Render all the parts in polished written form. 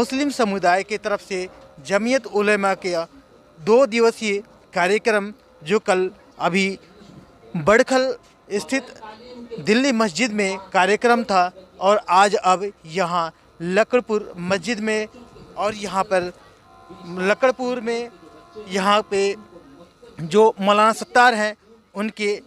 मुस्लिम समुदाय की तरफ से जमीयत उलेमा का 2 दिवसीय कार्यक्रम जो कल अभी बड़खल स्थित दिल्ली मस्जिद में कार्यक्रम था और आज अब यहाँ लकड़पुर मस्जिद में और यहाँ पर लकड़पुर में यहाँ पे जो मौलाना सत्तार हैं उनके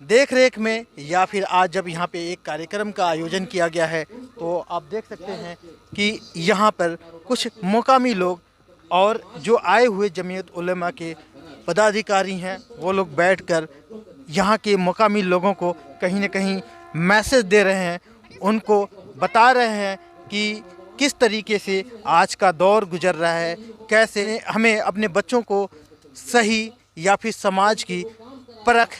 देख रेख में या फिर आज जब यहाँ पे एक कार्यक्रम का आयोजन किया गया है तो आप देख सकते हैं कि यहाँ पर कुछ मुकामी लोग और जो आए हुए जमीयत उलेमा के पदाधिकारी हैं वो लोग बैठकर यहाँ के मुकामी लोगों को कहीं न कहीं मैसेज दे रहे हैं, उनको बता रहे हैं कि किस तरीके से आज का दौर गुजर रहा है, कैसे हमें अपने बच्चों को सही या फिर समाज की परख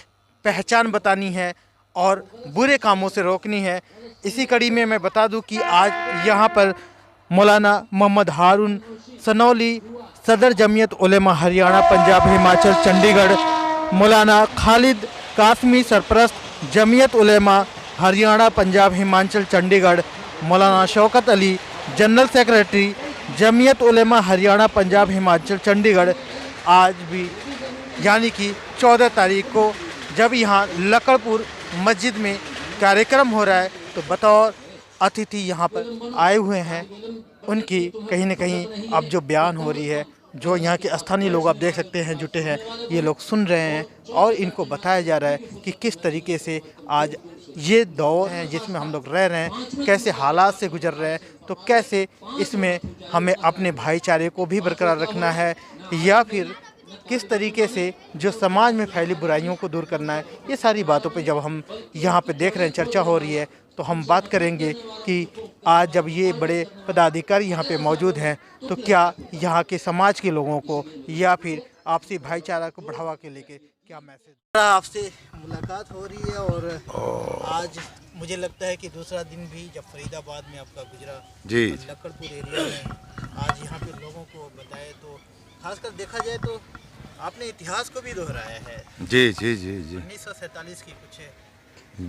पहचान बतानी है और बुरे कामों से रोकनी है। इसी कड़ी में मैं बता दूं कि आज यहाँ पर मौलाना मोहम्मद हारून सनौली सदर जमीयत उलेमा हरियाणा पंजाब हिमाचल चंडीगढ़, मौलाना खालिद कासमी सरपरस्त जमीयत उलेमा हरियाणा पंजाब हिमाचल चंडीगढ़, मौलाना शौकत अली जनरल सेक्रेटरी जमीयत उलेमा हरियाणा पंजाब हिमाचल चंडीगढ़ आज भी यानी कि 14 तारीख को जब यहाँ लकड़पुर मस्जिद में कार्यक्रम हो रहा है तो बतौर अतिथि यहाँ पर आए हुए हैं। उनकी कहीं न कहीं अब जो बयान हो रही है, जो यहाँ के स्थानीय लोग आप देख सकते हैं जुटे हैं, ये लोग सुन रहे हैं और इनको बताया जा रहा है कि किस तरीके से आज ये दौर है जिसमें हम लोग रह रहे हैं, कैसे हालात से गुजर रहे हैं, तो कैसे इसमें हमें अपने भाईचारे को भी बरकरार रखना है या फिर किस तरीके से जो समाज में फैली बुराइयों को दूर करना है। ये सारी बातों पे जब हम यहाँ पे देख रहे हैं, चर्चा हो रही है, तो हम बात करेंगे कि आज जब ये बड़े पदाधिकारी यहाँ पे मौजूद हैं तो क्या यहाँ के समाज के लोगों को या फिर आपसी भाईचारा को बढ़ावा के लेके क्या मैसेज। आपसे मुलाकात हो रही है और आज मुझे लगता है कि दूसरा दिन भी जब फरीदाबाद में आपका गुजरा जी लकड़पुर एरिया में आज यहाँ पे लोगों को बताए तो खासकर देखा जाए तो आपने इतिहास को भी दोहराया है। जी जी जी जी 1947 की कुछ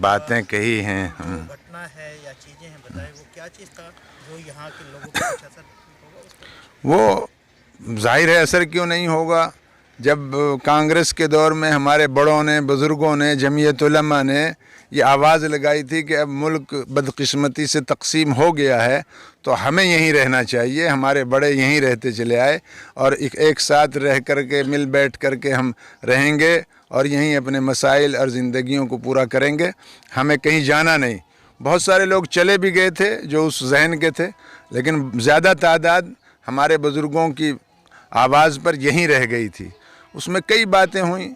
बातें कही हैं घटना है या चीज़ें हैं, बताएं वो क्या चीज़ था जो यहाँ के लोगों को कुछ असर होगा उसका? वो जाहिर है असर क्यों नहीं होगा, जब कांग्रेस के दौर में हमारे बड़ों ने बुज़ुर्गों ने जमीयत उलमा ने ये आवाज़ लगाई थी कि अब मुल्क बदकिस्मती से तकसीम हो गया है तो हमें यहीं रहना चाहिए, हमारे बड़े यहीं रहते चले आए और एक साथ रह कर के मिल बैठ कर के हम रहेंगे और यहीं अपने मसाइल और ज़िंदगियों को पूरा करेंगे, हमें कहीं जाना नहीं। बहुत सारे लोग चले भी गए थे जो उस जहन के थे, लेकिन ज़्यादा तादाद हमारे बुज़ुर्गों की आवाज़ पर यहीं रह गई थी। उसमें कई बातें हुई।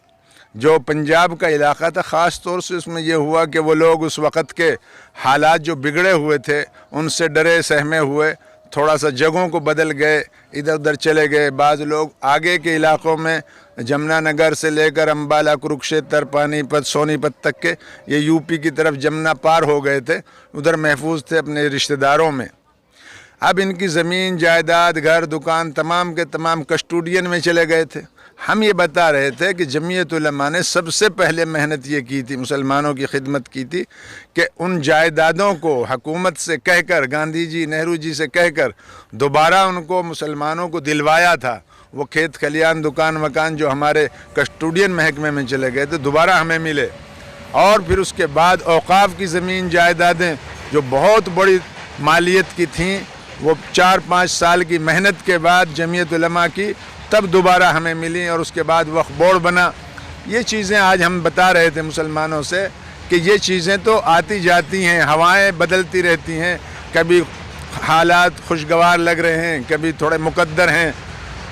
जो पंजाब का इलाक़ा था ख़ास तौर से उसमें यह हुआ कि वो लोग उस वक़्त के हालात जो बिगड़े हुए थे उनसे डरे सहमे हुए, थोड़ा सा जगहों को बदल गए, इधर उधर चले गए। बाज़ लोग आगे के इलाक़ों में जमुनानगर से लेकर अम्बाला, कुरुक्षेत्र, पानीपत, सोनीपत तक के ये यूपी की तरफ जमुना पार हो गए थे, उधर महफूज थे अपने रिश्तेदारों में। अब इनकी ज़मीन जायदाद घर दुकान तमाम के तमाम कस्टोडियन में चले गए थे। हम ये बता रहे थे कि जमीयत उलमा ने सबसे पहले मेहनत ये की थी, मुसलमानों की खिदमत की थी कि उन जायदादों को हुकूमत से कहकर, गांधी जी नेहरू जी से कहकर दोबारा उनको मुसलमानों को दिलवाया था। वो खेत खलियान दुकान मकान जो हमारे कस्टोडियन महकमे में चले गए थे दोबारा हमें मिले। और फिर उसके बाद औकाफ की ज़मीन जायदादें जो बहुत बड़ी मालियत की थीं वो 4-5 साल की मेहनत के बाद जमीयत उलमा की तब दोबारा हमें मिली और उसके बाद वक्फ बोर्ड बना। ये चीज़ें आज हम बता रहे थे मुसलमानों से कि ये चीज़ें तो आती जाती हैं, हवाएं बदलती रहती हैं, कभी हालात खुशगवार लग रहे हैं, कभी थोड़े मुकद्दर हैं।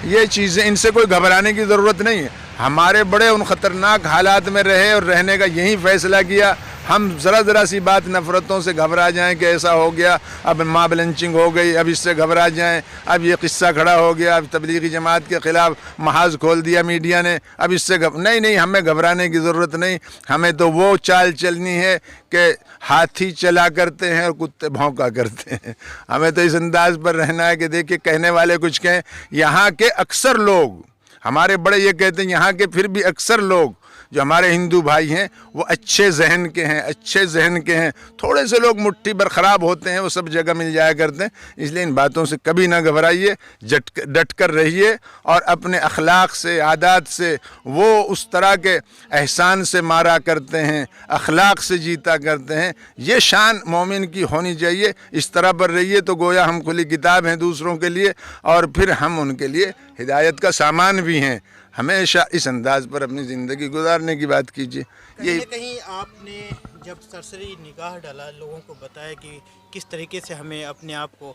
ये चीज़ें, इनसे कोई घबराने की ज़रूरत नहीं है। हमारे बड़े उन ख़तरनाक हालात में रहे और रहने का यही फ़ैसला किया। हम ज़रा सी बात नफ़रतों से घबरा जाएं कि ऐसा हो गया, अब मॉब लिंचिंग हो गई, अब इससे घबरा जाएं, अब ये किस्सा खड़ा हो गया, अब तबलीगी जमात के ख़िलाफ़ महाज खोल दिया मीडिया ने, अब इससे नहीं, हमें घबराने की ज़रूरत नहीं। हमें तो वो चाल चलनी है कि हाथी चला करते हैं और कुत्ते भौंका करते हैं। हमें तो इस अंदाज़ पर रहना है कि देखिए कहने वाले कुछ कहें, यहाँ के अक्सर लोग, हमारे बड़े ये कहते हैं यहाँ के फिर भी अक्सर लोग جو ہمارے ہندو بھائی ہیں وہ اچھے ذہن کے ہیں، اچھے ذہن کے ہیں. تھوڑے سے لوگ مٹھی بھر خراب ہوتے ہیں، وہ سب جگہ مل جایا کرتے ہیں. اس لیے ان باتوں سے کبھی نہ گھبرائیے، ڈٹ کر رہیے اور اپنے اخلاق سے، عادات سے، وہ اس طرح کے احسان سے مارا کرتے ہیں، اخلاق سے جیتا کرتے ہیں. یہ شان مومن کی ہونی چاہیے. اس طرح پر رہیے تو گویا ہم کھلی کتاب ہیں دوسروں کے لیے، اور پھر ہم ان کے لیے ہدایت کا سامان بھی ہیں. ہمیشہ اس انداز پر اپنی زندگی گزارنے کی بات کیجیے. کہیں نہ کہیں آپ نے جب سرسری نگاہ ڈالا، لوگوں کو بتایا کہ کس طریقے سے ہمیں اپنے آپ کو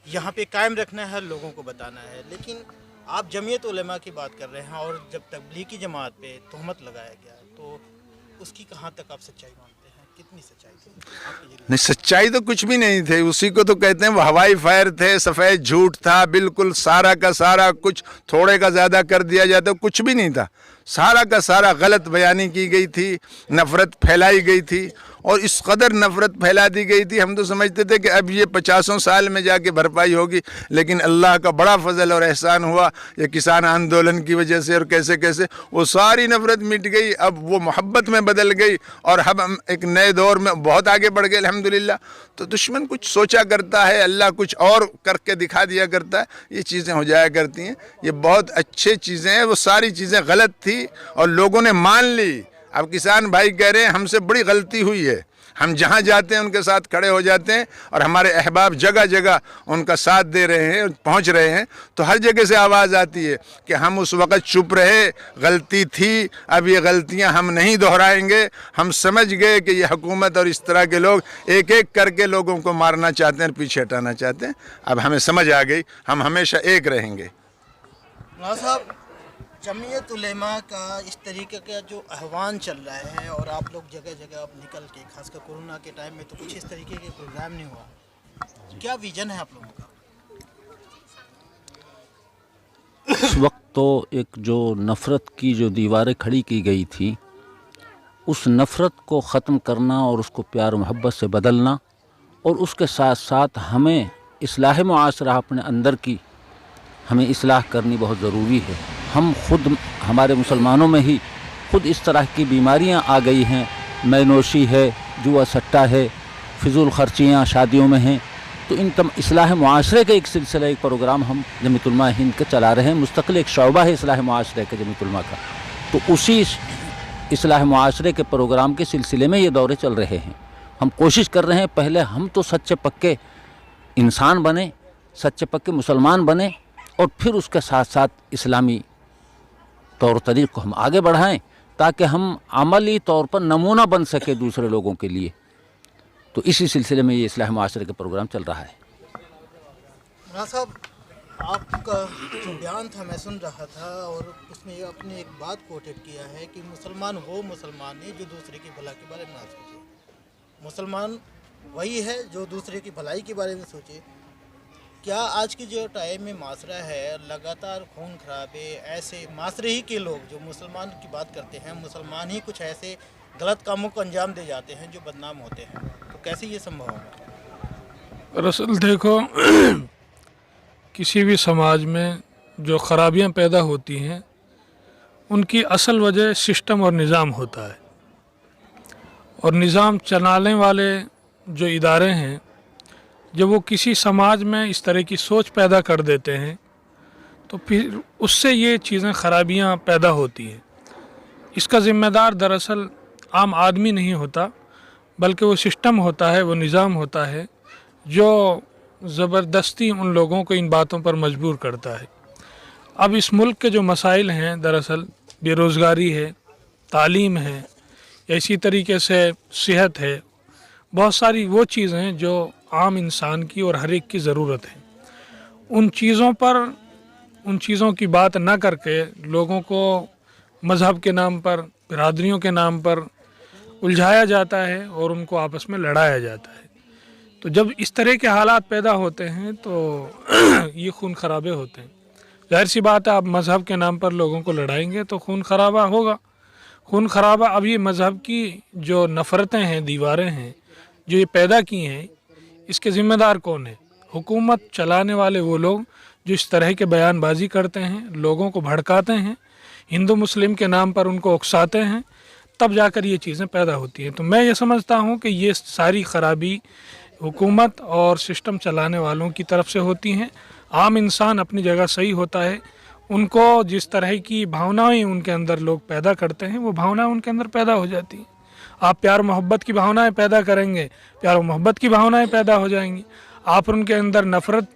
یہاں پہ قائم رکھنا ہے، لوگوں کو بتانا ہے، لیکن آپ جمعیت علماء کی بات کر رہے ہیں اور جب تبلیغی جماعت پہ تہمت لگایا گیا تو اس کی کہاں تک آپ سچائی مانتے ہیں؟ کتنی سچائی تھی آپ کی؟ نہیں، سچائی تو کچھ بھی نہیں تھی. اسی کو تو کہتے ہیں وہ ہوائی فائر تھے، سفید جھوٹ تھا، بالکل سارا کا سارا کچھ. تھوڑے کا زیادہ کر دیا جاتا کچھ بھی نہیں تھا. سارا کا سارا غلط بیانی کی گئی تھی، نفرت پھیلائی گئی تھی، اور اس قدر نفرت پھیلا دی گئی تھی ہم تو سمجھتے تھے کہ اب یہ 50 سال میں جا کے بھرپائی ہوگی. لیکن اللہ کا بڑا فضل اور احسان ہوا یہ کسان آندولن کی وجہ سے، اور کیسے کیسے وہ ساری نفرت مٹ گئی. اب وہ محبت میں بدل گئی اور اب ہم ایک نئے دور میں بہت آگے بڑھ گئے الحمدللہ. تو دشمن کچھ سوچا کرتا ہے، اللہ کچھ اور کر کے دکھا دیا کرتا ہے. یہ چیزیں ہو جایا کرتی ہیں. یہ بہت اچھے چیزیں ہیں، وہ ساری چیزیں غلط تھی اور لوگوں نے مان لی. اب کسان بھائی کہہ رہے ہیں ہم سے بڑی غلطی ہوئی ہے. ہم جہاں جاتے ہیں ان کے ساتھ کھڑے ہو جاتے ہیں، اور ہمارے احباب جگہ جگہ ان کا ساتھ دے رہے ہیں، پہنچ رہے ہیں. تو ہر جگہ سے آواز آتی ہے کہ ہم اس وقت چپ رہے، غلطی تھی، اب یہ غلطیاں ہم نہیں دہرائیں گے. ہم سمجھ گئے کہ یہ حکومت اور اس طرح کے لوگ ایک ایک کر کے لوگوں کو مارنا چاہتے ہیں اور پیچھے ہٹانا چاہتے ہیں. اب ہمیں سمجھ آ گئی، ہم ہمیشہ ایک رہیں گے. مولانا صاحب، جمعیت علماء کا اس طریقے کا جو احوان چل رہا ہے، اور آپ لوگ جگہ جگہ اب نکل کے، خاص کر کورونا کے ٹائم میں تو کچھ اس طریقے کے پروگرام نہیں ہوا، کیا ویژن ہے آپ لوگوں کا؟ اس وقت تو ایک جو نفرت کی جو دیواریں کھڑی کی گئی تھی، اس نفرت کو ختم کرنا اور اس کو پیار محبت سے بدلنا، اور اس کے ساتھ ساتھ ہمیں اصلاح معاشرہ اپنے اندر کی ہمیں اصلاح کرنی بہت ضروری ہے. ہم خود ہمارے مسلمانوں میں ہی خود اس طرح کی بیماریاں آ گئی ہیں. مے نوشی ہے، جوا سٹہ ہے، فضول خرچیاں شادیوں میں ہیں. تو ان اصلاح معاشرے کا ایک سلسلہ، ایک پروگرام ہم جمعیت علماء ہند کا چلا رہے ہیں. مستقل ایک شعبہ ہے اصلاح معاشرے کا جمعیت علماء کا. تو اسی اصلاح معاشرے کے پروگرام کے سلسلے میں یہ دورے چل رہے ہیں. ہم کوشش کر رہے ہیں پہلے ہم تو سچے پکے انسان بنیں، سچے پکے مسلمان بنیں، اور پھر اس کے ساتھ ساتھ اسلامی طور طریق کو ہم آگے بڑھائیں تاکہ ہم عملی طور پر نمونہ بن سکے دوسرے لوگوں کے لیے. تو اسی سلسلے میں یہ اصلاح معاشرے کا پروگرام چل رہا ہے. مولانا صاحب، آپ کا جو بیان تھا میں سن رہا تھا، اور اس میں آپ نے ایک بات کوٹیٹ کیا ہے کہ مسلمان وہ مسلمان ہے جو دوسرے کی بھلائی کے بارے میں نہ سوچے. مسلمان وہی ہے جو دوسرے کی بھلائی کے بارے میں سوچے. کیا آج کی جو ٹائم میں معاشرہ ہے، لگاتار خون خرابے ایسے معاشرے ہی کے لوگ جو مسلمان کی بات کرتے ہیں، مسلمان ہی کچھ ایسے غلط کاموں کو انجام دے جاتے ہیں جو بدنام ہوتے ہیں، تو کیسے یہ سمبھو ہوگا؟ رسل دیکھو، کسی بھی سماج میں جو خرابیاں پیدا ہوتی ہیں ان کی اصل وجہ سسٹم اور نظام ہوتا ہے. اور نظام چلانے والے جو ادارے ہیں، جب وہ کسی سماج میں اس طرح کی سوچ پیدا کر دیتے ہیں تو پھر اس سے یہ چیزیں خرابیاں پیدا ہوتی ہیں. اس کا ذمہ دار دراصل عام آدمی نہیں ہوتا، بلکہ وہ سسٹم ہوتا ہے، وہ نظام ہوتا ہے جو زبردستی ان لوگوں کو ان باتوں پر مجبور کرتا ہے. اب اس ملک کے جو مسائل ہیں دراصل بے روزگاری ہے، تعلیم ہے، اسی طریقے سے صحت ہے، بہت ساری وہ چیزیں ہیں جو عام انسان کی اور ہر ایک کی ضرورت ہے. ان چیزوں کی بات نہ کر کے لوگوں کو مذہب کے نام پر، برادریوں کے نام پر الجھایا جاتا ہے اور ان کو آپس میں لڑایا جاتا ہے. تو جب اس طرح کے حالات پیدا ہوتے ہیں تو یہ خون خرابے ہوتے ہیں. ظاہر سی بات ہے، آپ مذہب کے نام پر لوگوں کو لڑائیں گے تو خون خرابہ ہوگا. خون خرابہ اب یہ مذہب کی جو نفرتیں ہیں، دیواریں ہیں جو یہ پیدا کی ہیں، اس کے ذمہ دار کون ہیں؟ حکومت چلانے والے وہ لوگ جو اس طرح کے بیان بازی کرتے ہیں، لوگوں کو بھڑکاتے ہیں. हिंदू मुस्लिम के नाम पर उनको उकसाते हैं, तब जाकर ये चीज़ें पैदा होती हैं। तो मैं ये समझता हूँ कि ये सारी खराबी हुकूमत और सिस्टम चलाने वालों की तरफ से होती हैं। आम इंसान अपनी जगह सही होता है, उनको जिस तरह की भावनाएं उनके अंदर लोग पैदा करते हैं वो भावनाएं उनके अंदर पैदा हो जाती हैं। आप प्यार मोहब्बत की भावनाएं पैदा करेंगे, प्यार और मोहब्बत की भावनाएं पैदा हो जाएंगी। आप उनके अंदर नफ़रत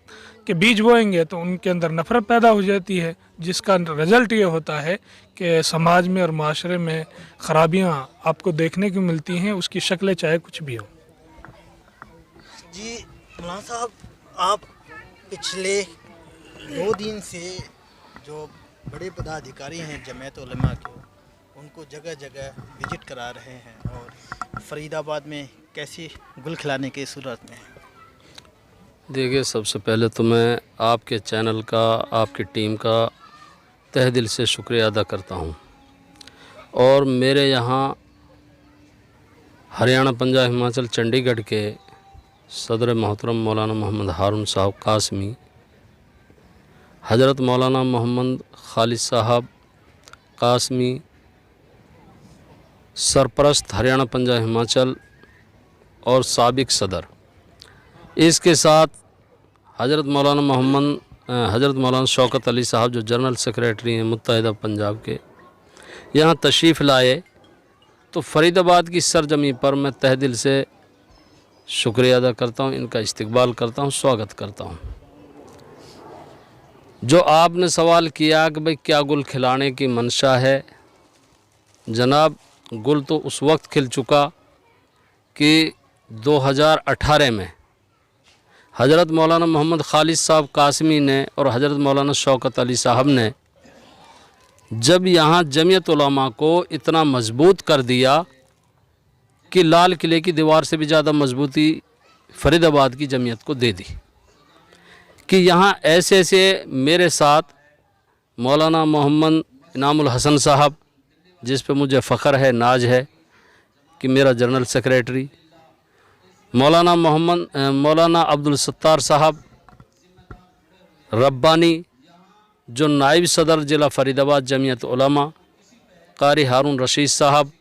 के बीज बोएंगे तो उनके अंदर नफ़रत पैदा हो जाती है, जिसका रिज़ल्ट ये होता है कि समाज में और माशरे में ख़राबियाँ आपको देखने को मिलती हैं, उसकी शक्लें चाहे कुछ भी हो। जी मौलाना साहब, आप पिछले 2 दिन से जो बड़े पदाधिकारी हैं जमीयत उलमा के, उनको जगह जगह विजिट करा रहे हैं और फरीदाबाद में कैसी गुल खिलाने की सूरत में है। देखिए, सबसे पहले तो मैं आपके चैनल का, आपकी टीम का तहे दिल से शुक्रिया अदा करता हूँ। और मेरे यहाँ हरियाणा, पंजाब, हिमाचल, चंडीगढ़ के सदर मोहतरम मौलाना मोहम्मद हारून साहब कासमी, हज़रत मौलाना मोहम्मद खालिद साहब कासमी, सरपरस्त हरियाणा, पंजाब, हिमाचल और साबिक सदर, इसके साथ हज़रत मौलाना शौकत अली साहब जो जनरल सेक्रेटरी हैं मुत्तहिदा पंजाब के, यहाँ तशरीफ़ लाए। तो फरीदाबाद की सरजमी पर मैं तहे दिल से शुक्रिया अदा करता हूँ, इनका इस्तकबाल करता हूँ, स्वागत करता हूँ। जो आपने सवाल किया कि भाई क्या गुल खिलाने की मंशा है, जनाब गुल तो उस वक्त खिल चुका कि 2018 में हज़रत मौलाना मोहम्मद खालिद साहब कासमी ने और हज़रत मौलाना शौकत अली साहब ने जब यहाँ जमीयत उलमा को इतना मजबूत कर दिया कि लाल किले की दीवार से भी ज़्यादा मजबूती फरीदाबाद की जमीयत को दे दी, कि यहाँ ऐसे ऐसे मेरे साथ मौलाना मोहम्मद इनामुल हसन साहब, जिस पे मुझे फ़ख्र है, नाज है कि मेरा जनरल सेक्रेटरी, मौलाना अब्दुल सत्तार साहब रब्बानी जो नायब सदर ज़िला फरीदाबाद जमीयत उलमा, कारी हारून रशीद साहब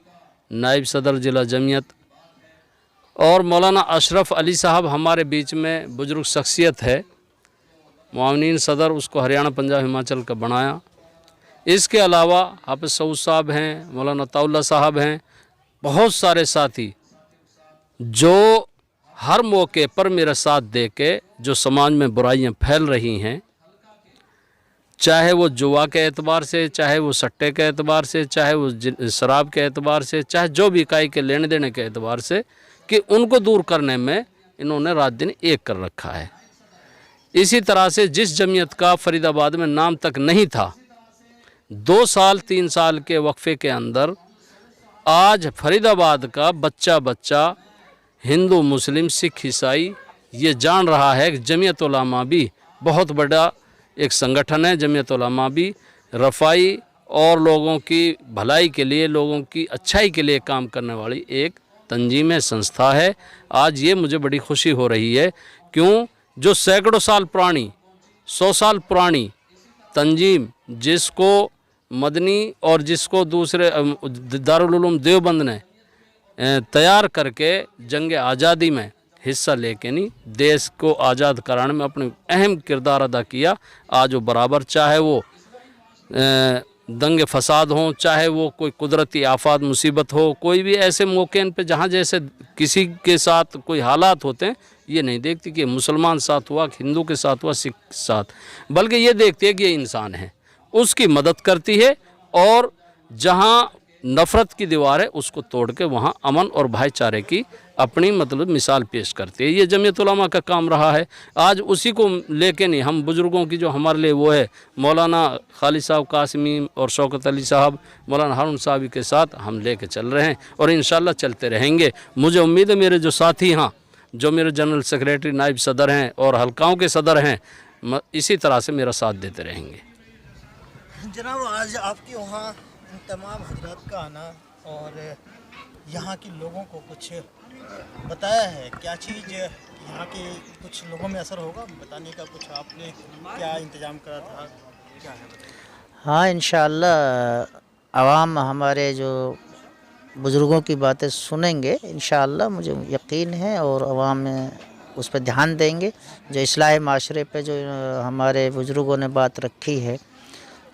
नायब सदर ज़िला जमीयत, और मौलाना अशरफ अली साहब हमारे बीच में बुज़ुर्ग शख्सियत है, मुआविनीन सदर, उसको हरियाणा, पंजाब, हिमाचल का बनाया। इसके अलावा हाफिज़ सऊद साहब हैं, मौलाना ताउल्ला साहब हैं, बहुत सारे साथी जो हर मौके पर मेरा साथ दे के जो समाज में बुराइयां फैल रही हैं, चाहे वो जुआ के एतबार से, चाहे वो सट्टे के एतबार से, चाहे वो शराब के एतबार से, चाहे जो भी इकाई के लेने देने के एतबार से, कि उनको दूर करने में इन्होंने रात दिन एक कर रखा है। इसी तरह से जिस जमीयत का फरीदाबाद में नाम तक नहीं था, 2 साल 3 साल के वक्फे के अंदर आज फरीदाबाद का बच्चा बच्चा हिंदू, मुस्लिम, सिख, ईसाई ये जान रहा है कि जमीयत उलमा भी बहुत बड़ा एक संगठन है। जमीयत उलमा भी रफ़ाई और लोगों की भलाई के लिए, लोगों की अच्छाई के लिए काम करने वाली एक तंजीम है, संस्था है। आज ये मुझे बड़ी खुशी हो रही है, क्यों, जो सैकड़ों साल पुरानी, 100 साल पुरानी तंजीम, जिसको मदनी और जिसको दूसरे दारुल उलूम देवबंद ने तैयार करके जंग आज़ादी में हिस्सा लेके नहीं, देश को आज़ाद कराने में अपने अहम किरदार अदा किया, आज वो बराबर, चाहे वो दंगे फसाद हों, चाहे वो कोई कुदरती आफात मुसीबत हो, कोई भी ऐसे मौके पे जहाँ जैसे किसी के साथ कोई हालात होते हैं, ये नहीं देखती कि मुसलमान साथ हुआ, हिंदू के साथ हुआ, सिख के साथ, बल्कि ये देखती है कि ये इंसान है, उसकी मदद करती है, और जहाँ नफ़रत की दीवार है उसको तोड़ के वहाँ अमन और भाईचारे की अपनी मतलब मिसाल पेश करती है। ये जमीयत उलमा का काम रहा है। आज उसी को लेके नहीं, हम बुज़ुर्गों की जो हमारे लिए वो है, मौलाना खालिद साहब कासमी और शौकत अली साहब, मौलाना हारून साहब के साथ हम लेके चल रहे हैं और इंशाल्लाह चलते रहेंगे। मुझे उम्मीद है मेरे जो साथी यहाँ, जो मेरे जनरल सेक्रेटरी, नायब सदर हैं और हल्काओं के सदर हैं, इसी तरह से मेरा साथ देते रहेंगे। जनाब, आज आपके वहाँ तमाम हजरात का आना और यहाँ के लोगों को कुछ बताया है, क्या चीज़ यहाँ के कुछ लोगों में असर होगा बताने का, कुछ आपने क्या इंतज़ाम करा था, क्या है? हाँ, इंशाअल्लाह आवाम हमारे जो बुज़ुर्गों की बातें सुनेंगे, इंशाअल्लाह मुझे यकीन है, और आवाम उस पर ध्यान देंगे। जो इस्लाह माशरे पे जो हमारे बुज़ुर्गों ने बात रखी है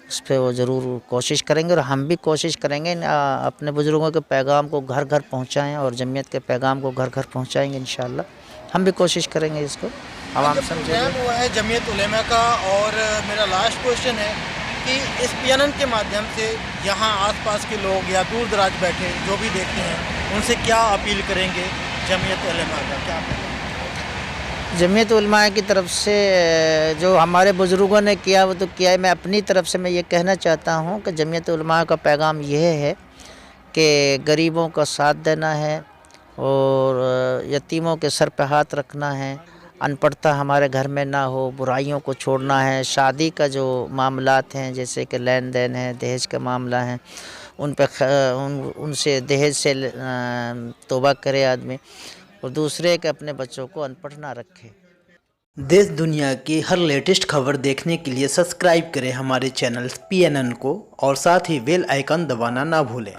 उस पर वो ज़रूर कोशिश करेंगे, और हम भी कोशिश करेंगे अपने बुज़ुर्गों के पैगाम को घर घर पहुँचाएँ, और जमीयत के पैगाम को घर घर पहुँचाएँगे इंशाअल्लाह। हम भी कोशिश करेंगे इसको आवाम समझे। प्रोग्राम हुआ है जमीयत उलेमा का, और मेरा लास्ट क्वेश्चन है कि इस PNN के माध्यम से यहाँ आसपास के लोग या दूर दराज बैठे जो भी देखते हैं उनसे क्या अपील करेंगे जमीयत उलेमा का, क्या कहेंगे? जमीयत उलमा की तरफ से जो हमारे बुज़ुर्गों ने किया वो तो किया है। मैं अपनी तरफ से मैं ये कहना चाहता हूँ कि जमीयत उलमा का पैगाम यह है कि गरीबों का साथ देना है, और यतीमों के सर पे हाथ रखना है, अनपढ़ता हमारे घर में ना हो, बुराइयों को छोड़ना है। शादी का जो मामलात हैं जैसे कि लेन देन है, दहेज का मामला है, उन पे उनसे दहेज से तौबा करे आदमी, और दूसरे के अपने बच्चों को अनपढ़ ना रखे। देश दुनिया की हर लेटेस्ट खबर देखने के लिए सब्सक्राइब करें हमारे चैनल PNN को, और साथ ही बेल आइकन दबाना ना भूलें।